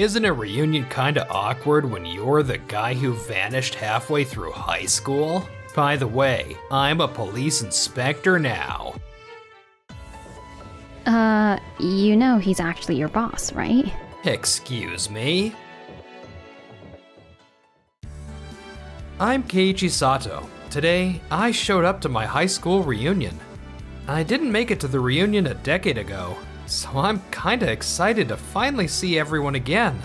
Isn't a reunion kinda awkward when you're the guy who vanished halfway through high school? By the way, I'm a police inspector now. You know he's actually your boss, right? Excuse me? I'm Keiichi Sato. Today, I showed up to my high school reunion. I didn't make it to the reunion a decade ago, so I'm kinda excited to finally see everyone again.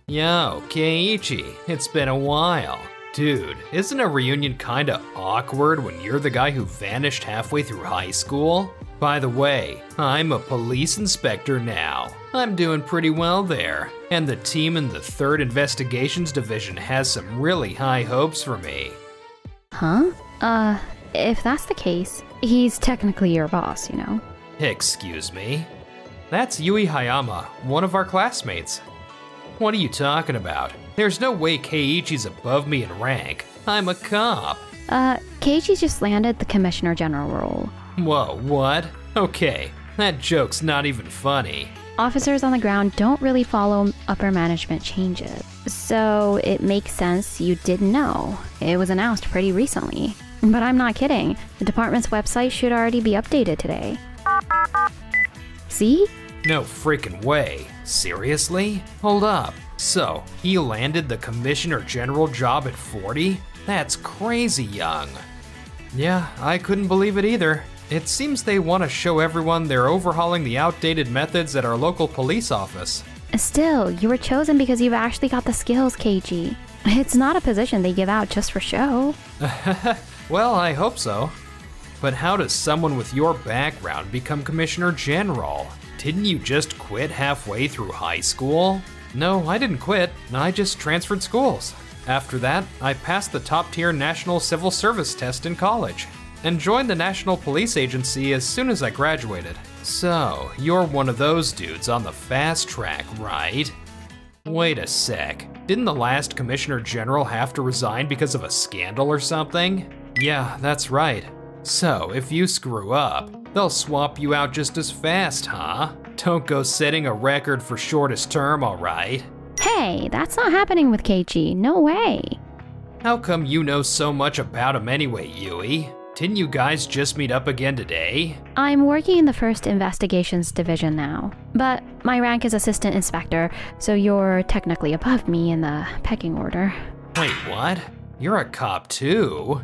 Yo, Keiichi, it's been a while. Dude, isn't a reunion kinda awkward when you're the guy who vanished halfway through high school? By the way, I'm a police inspector now. I'm doing pretty well there, and the team in the 3rd Investigations Division has some really high hopes for me. Huh? If that's the case, he's technically your boss, you know? Excuse me? That's Yui Hayama, one of our classmates. What are you talking about? There's no way Keiichi's above me in rank. I'm a cop. Keiichi just landed the Commissioner General role. Whoa, what? Okay, that joke's not even funny. Officers on the ground don't really follow upper management changes, so it makes sense you didn't know. It was announced pretty recently. But I'm not kidding. The department's website should already be updated today. See? No freaking way. Seriously? Hold up. So, he landed the Commissioner General job at 40? That's crazy young. Yeah, I couldn't believe it either. It seems they want to show everyone they're overhauling the outdated methods at our local police office. Still, you were chosen because you've actually got the skills, Keiichi. It's not a position they give out just for show. Well, I hope so. But how does someone with your background become Commissioner General? Didn't you just quit halfway through high school? No, I didn't quit. I just transferred schools. After that, I passed the top-tier National Civil Service test in college and joined the National Police Agency as soon as I graduated. So, you're one of those dudes on the fast track, right? Wait a sec. Didn't the last Commissioner General have to resign because of a scandal or something? Yeah, that's right. So, if you screw up, they'll swap you out just as fast, huh? Don't go setting a record for shortest term, alright? Hey, that's not happening with Keiichi. No way. How come you know so much about him anyway, Yui? Didn't you guys just meet up again today? I'm working in the 1st Investigations Division now, but my rank is Assistant Inspector, so you're technically above me in the pecking order. Wait, what? You're a cop too?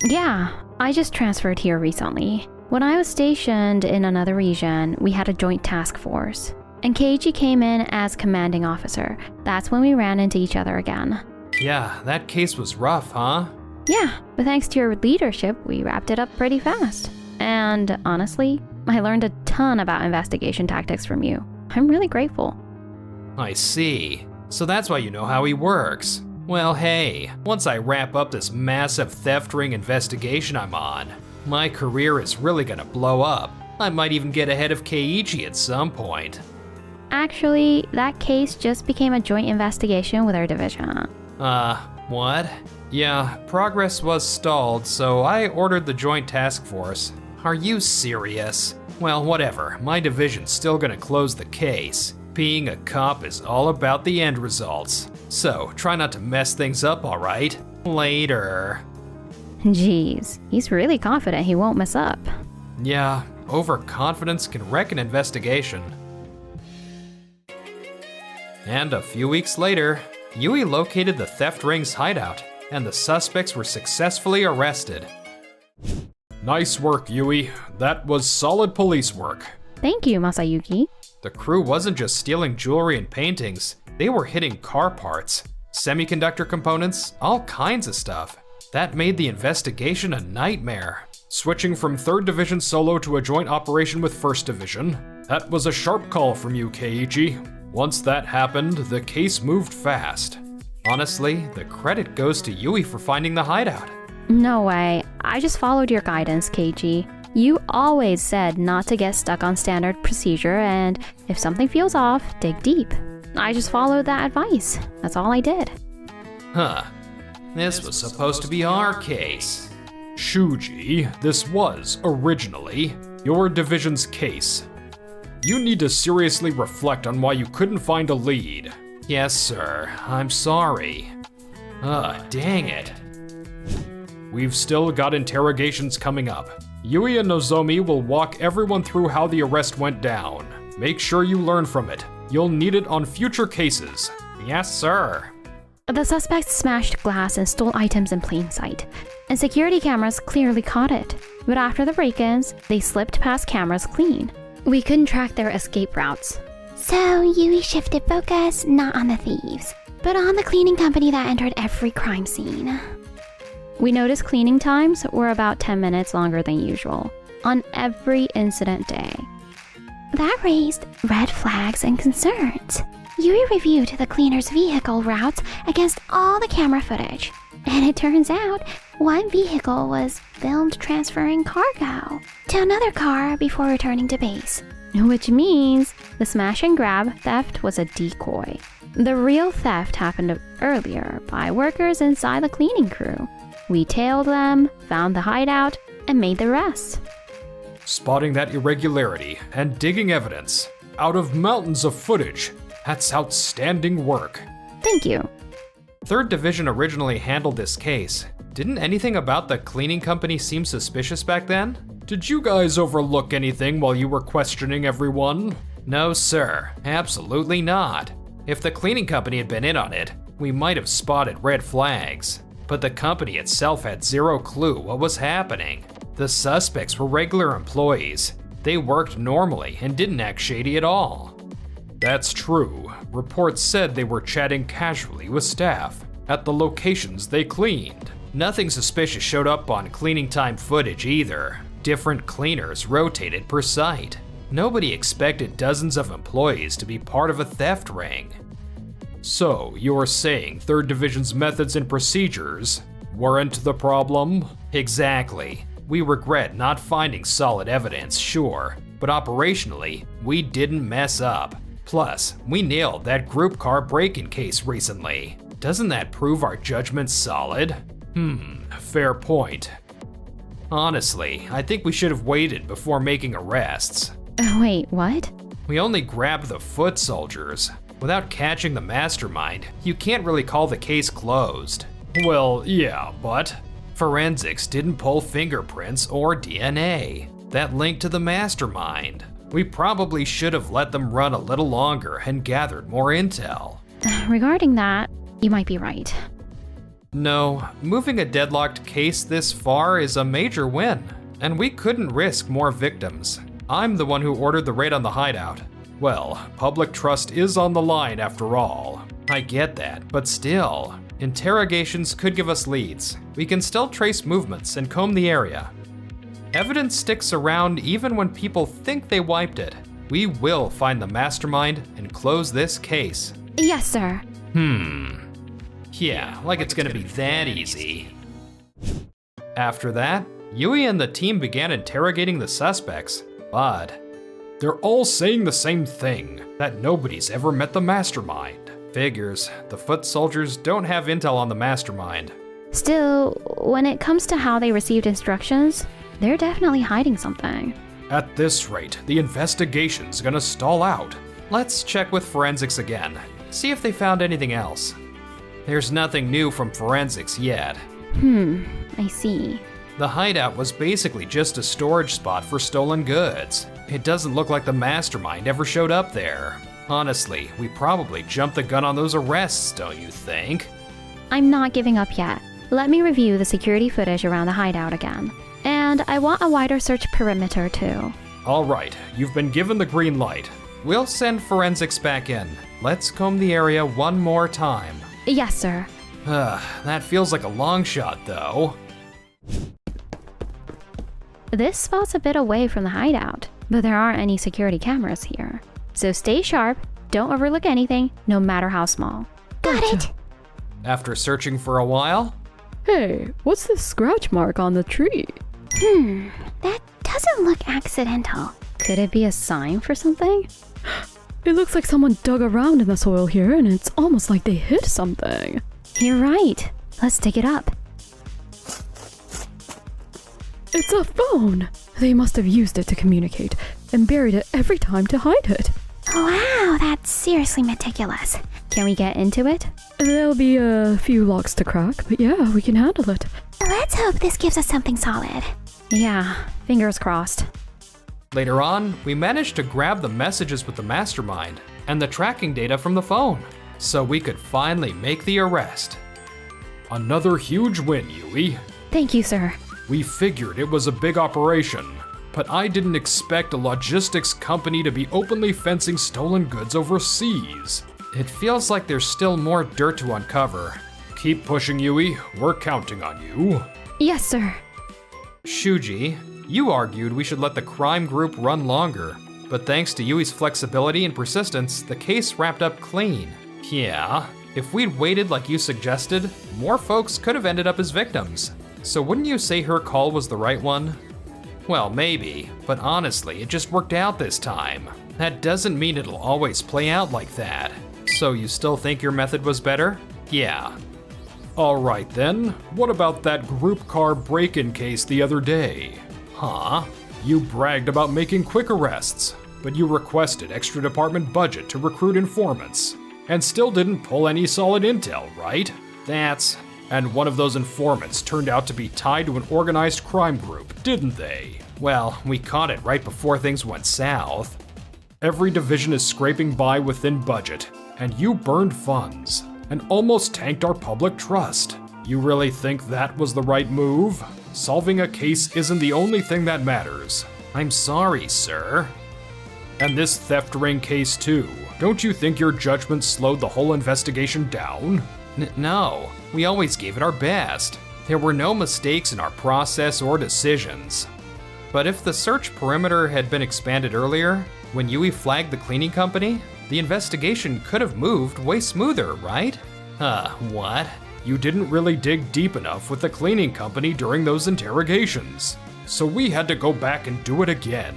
Yeah, I just transferred here recently. When I was stationed in another region, we had a joint task force, and Keiichi came in as commanding officer. That's when we ran into each other again. Yeah, that case was rough, huh? Yeah, but thanks to your leadership, we wrapped it up pretty fast. And honestly, I learned a ton about investigation tactics from you. I'm really grateful. I see. So that's why you know how he works. Well, hey, once I wrap up this massive theft ring investigation I'm on, my career is really gonna blow up. I might even get ahead of Keiichi at some point. Actually, that case just became a joint investigation with our division. What? Yeah, progress was stalled, so I ordered the joint task force. Are you serious? Well, whatever, my division's still gonna close the case. Being a cop is all about the end results. So, try not to mess things up, alright? Later. Jeez, he's really confident he won't mess up. Yeah, overconfidence can wreck an investigation. And a few weeks later, Yui located the theft ring's hideout, and the suspects were successfully arrested. Nice work, Yui. That was solid police work. Thank you, Masayuki. The crew wasn't just stealing jewelry and paintings, they were hitting car parts, semiconductor components, all kinds of stuff. That made the investigation a nightmare. Switching from 3rd Division solo to a joint operation with 1st Division, that was a sharp call from you, Keiichi. Once that happened, the case moved fast. Honestly, the credit goes to Yui for finding the hideout. No way. I just followed your guidance, Keiichi. You always said not to get stuck on standard procedure, and if something feels off, dig deep. I just followed that advice. That's all I did. Huh. This was supposed to be our case. Shuji, this was, originally, your division's case. You need to seriously reflect on why you couldn't find a lead. Yes, sir. I'm sorry. Dang it. We've still got interrogations coming up. Yui and Nozomi will walk everyone through how the arrest went down. Make sure you learn from it. You'll need it on future cases. Yes, sir. The suspects smashed glass and stole items in plain sight, and security cameras clearly caught it. But after the break-ins, they slipped past cameras clean. We couldn't track their escape routes. So Yui shifted focus not on the thieves, but on the cleaning company that entered every crime scene. We noticed cleaning times were about 10 minutes longer than usual on every incident day. That raised red flags and concerns. Yui reviewed the cleaner's vehicle routes against all the camera footage, and it turns out one vehicle was filmed transferring cargo to another car before returning to base, which means the smash and grab theft was a decoy. The real theft happened earlier by workers inside the cleaning crew. We tailed them, found the hideout, and made the rest. Spotting that irregularity and digging evidence out of mountains of footage. That's outstanding work. Thank you. 3rd Division originally handled this case. Didn't anything about the cleaning company seem suspicious back then? Did you guys overlook anything while you were questioning everyone? No, sir. Absolutely not. If the cleaning company had been in on it, we might have spotted red flags. But the company itself had zero clue what was happening. The suspects were regular employees. They worked normally and didn't act shady at all. That's true. Reports said they were chatting casually with staff at the locations they cleaned. Nothing suspicious showed up on cleaning time footage either. Different cleaners rotated per site. Nobody expected dozens of employees to be part of a theft ring. So, you're saying 3rd Division's methods and procedures weren't the problem? Exactly. We regret not finding solid evidence, sure, but operationally, we didn't mess up. Plus, we nailed that group car break-in case recently. Doesn't that prove our judgment's solid? Fair point. Honestly, I think we should have waited before making arrests. Wait, what? We only grabbed the foot soldiers. Without catching the mastermind, you can't really call the case closed. Well, yeah, but forensics didn't pull fingerprints or DNA that linked to the mastermind. We probably should have let them run a little longer and gathered more intel. Regarding that, you might be right. No, moving a deadlocked case this far is a major win, and we couldn't risk more victims. I'm the one who ordered the raid on the hideout. Well, public trust is on the line after all. I get that, but still, interrogations could give us leads. We can still trace movements and comb the area. Evidence sticks around even when people think they wiped it. We will find the mastermind and close this case. Yes, sir. Yeah, like it's gonna be that easy. After that, Yui and the team began interrogating the suspects, but they're all saying the same thing, that nobody's ever met the mastermind. Figures, the foot soldiers don't have intel on the mastermind. Still, when it comes to how they received instructions, they're definitely hiding something. At this rate, the investigation's gonna stall out. Let's check with forensics again, see if they found anything else. There's nothing new from forensics yet. I see. The hideout was basically just a storage spot for stolen goods. It doesn't look like the mastermind ever showed up there. Honestly, we probably jumped the gun on those arrests, don't you think? I'm not giving up yet. Let me review the security footage around the hideout again. And I want a wider search perimeter too. All right, you've been given the green light. We'll send forensics back in. Let's comb the area one more time. Yes, sir. That feels like a long shot, though. This spot's a bit away from the hideout, but there aren't any security cameras here. So stay sharp, don't overlook anything, no matter how small. Got it! After searching for a while, Hey, what's this scratch mark on the tree? That doesn't look accidental. Could it be a sign for something? It looks like someone dug around in the soil here and it's almost like they hid something. You're right. Let's dig it up. It's a phone! They must have used it to communicate and buried it every time to hide it. Wow, that's seriously meticulous. Can we get into it? There'll be a few locks to crack, but yeah, we can handle it. Let's hope this gives us something solid. Yeah, fingers crossed. Later on, we managed to grab the messages with the mastermind and the tracking data from the phone, so we could finally make the arrest. Another huge win, Yui. Thank you, sir. We figured it was a big operation, but I didn't expect a logistics company to be openly fencing stolen goods overseas. It feels like there's still more dirt to uncover. Keep pushing, Yui. We're counting on you. Yes, sir. Shuji, you argued we should let the crime group run longer, but thanks to Yui's flexibility and persistence, the case wrapped up clean. Yeah, if we'd waited like you suggested, more folks could have ended up as victims. So wouldn't you say her call was the right one? Well, maybe, but honestly, it just worked out this time. That doesn't mean it'll always play out like that. So you still think your method was better? Yeah. Alright then, what about that group car break-in case the other day? Huh? You bragged about making quick arrests, but you requested extra department budget to recruit informants, and still didn't pull any solid intel, right? And one of those informants turned out to be tied to an organized crime group, didn't they? Well, we caught it right before things went south. Every division is scraping by within budget, and you burned funds, and almost tanked our public trust. You really think that was the right move? Solving a case isn't the only thing that matters. I'm sorry, sir. And this theft ring case too. Don't you think your judgment slowed the whole investigation down? No, we always gave it our best. There were no mistakes in our process or decisions. But if the search perimeter had been expanded earlier, when Yui flagged the cleaning company, the investigation could have moved way smoother, right? What? You didn't really dig deep enough with the cleaning company during those interrogations. So we had to go back and do it again.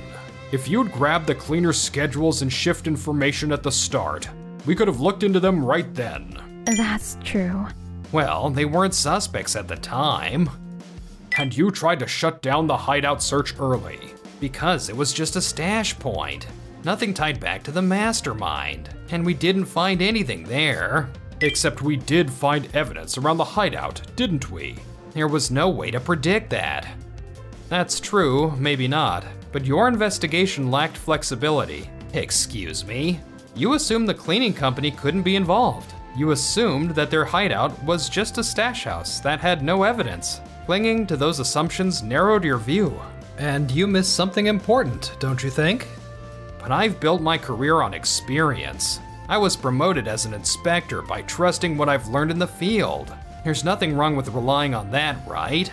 If you'd grabbed the cleaner's schedules and shift information at the start, we could have looked into them right then. That's true. Well, they weren't suspects at the time. And you tried to shut down the hideout search early, because it was just a stash point. Nothing tied back to the mastermind, and we didn't find anything there. Except we did find evidence around the hideout, didn't we? There was no way to predict that. That's true, maybe not, but your investigation lacked flexibility. Excuse me? You assumed the cleaning company couldn't be involved. You assumed that their hideout was just a stash house that had no evidence. Clinging to those assumptions narrowed your view. And you missed something important, don't you think? But I've built my career on experience. I was promoted as an inspector by trusting what I've learned in the field. There's nothing wrong with relying on that, right?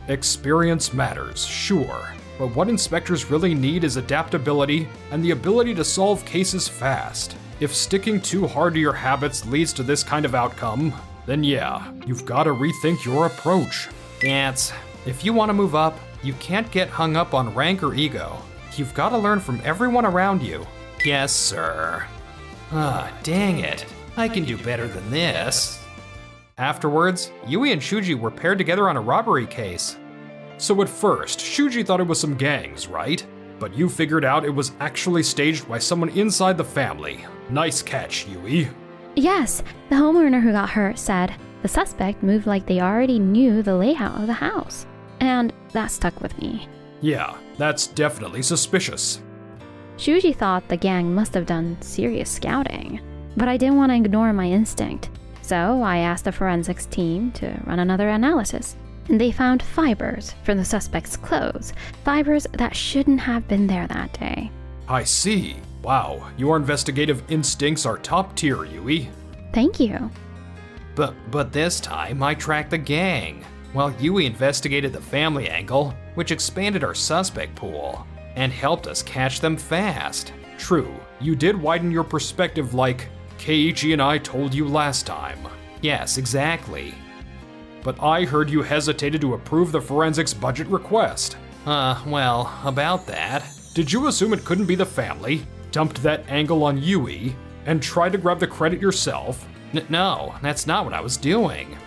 Experience matters, sure. But what inspectors really need is adaptability and the ability to solve cases fast. If sticking too hard to your habits leads to this kind of outcome, then yeah, you've got to rethink your approach. If you want to move up, you can't get hung up on rank or ego. You've got to learn from everyone around you. Yes, sir. Dang it. I can do better than this. Afterwards, Yui and Shuji were paired together on a robbery case. So at first, Shuji thought it was some gangs, right? But you figured out it was actually staged by someone inside the family. Nice catch, Yui. Yes, the homeowner who got hurt said the suspect moved like they already knew the layout of the house. And that stuck with me. Yeah, that's definitely suspicious. Shuji thought the gang must have done serious scouting, but I didn't want to ignore my instinct. So I asked the forensics team to run another analysis. They found fibers from the suspect's clothes, fibers that shouldn't have been there that day. I see. Wow, your investigative instincts are top tier, Yui. Thank you. But this time I tracked the gang, while Yui investigated the family angle, which expanded our suspect pool and helped us catch them fast. True, you did widen your perspective like Keiichi and I told you last time. Yes, exactly. But I heard you hesitated to approve the forensics budget request. Well, about that. Did you assume it couldn't be the family, dumped that angle on Yui, and tried to grab the credit yourself? No, that's not what I was doing.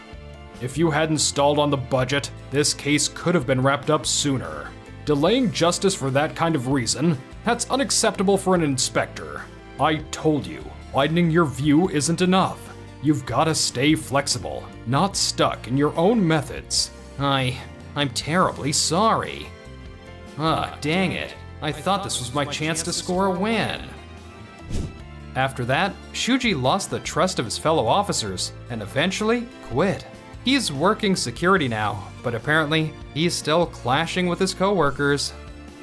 If you hadn't stalled on the budget, this case could have been wrapped up sooner. Delaying justice for that kind of reason, that's unacceptable for an inspector. I told you, widening your view isn't enough. You've gotta stay flexible, not stuck in your own methods. I'm terribly sorry. Dang it. I thought this was my chance to score a win. After that, Shuji lost the trust of his fellow officers and eventually quit. He's working security now, but apparently he's still clashing with his coworkers.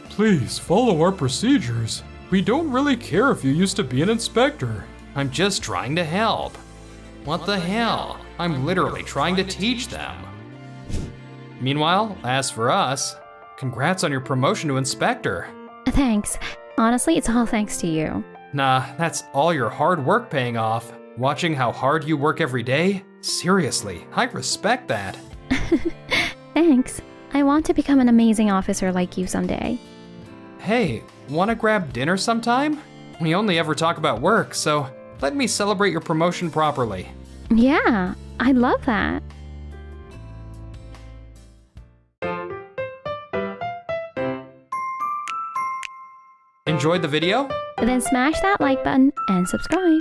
Please follow our procedures. We don't really care if you used to be an inspector. I'm just trying to help. What the hell? I'm literally trying to teach them. Meanwhile, as for us, congrats on your promotion to inspector. Thanks. Honestly, it's all thanks to you. Nah, that's all your hard work paying off. Watching how hard you work every day? Seriously, I respect that. Thanks. I want to become an amazing officer like you someday. Hey, wanna grab dinner sometime? We only ever talk about work, so let me celebrate your promotion properly. Yeah, I'd love that. Enjoyed the video? Then smash that like button and subscribe.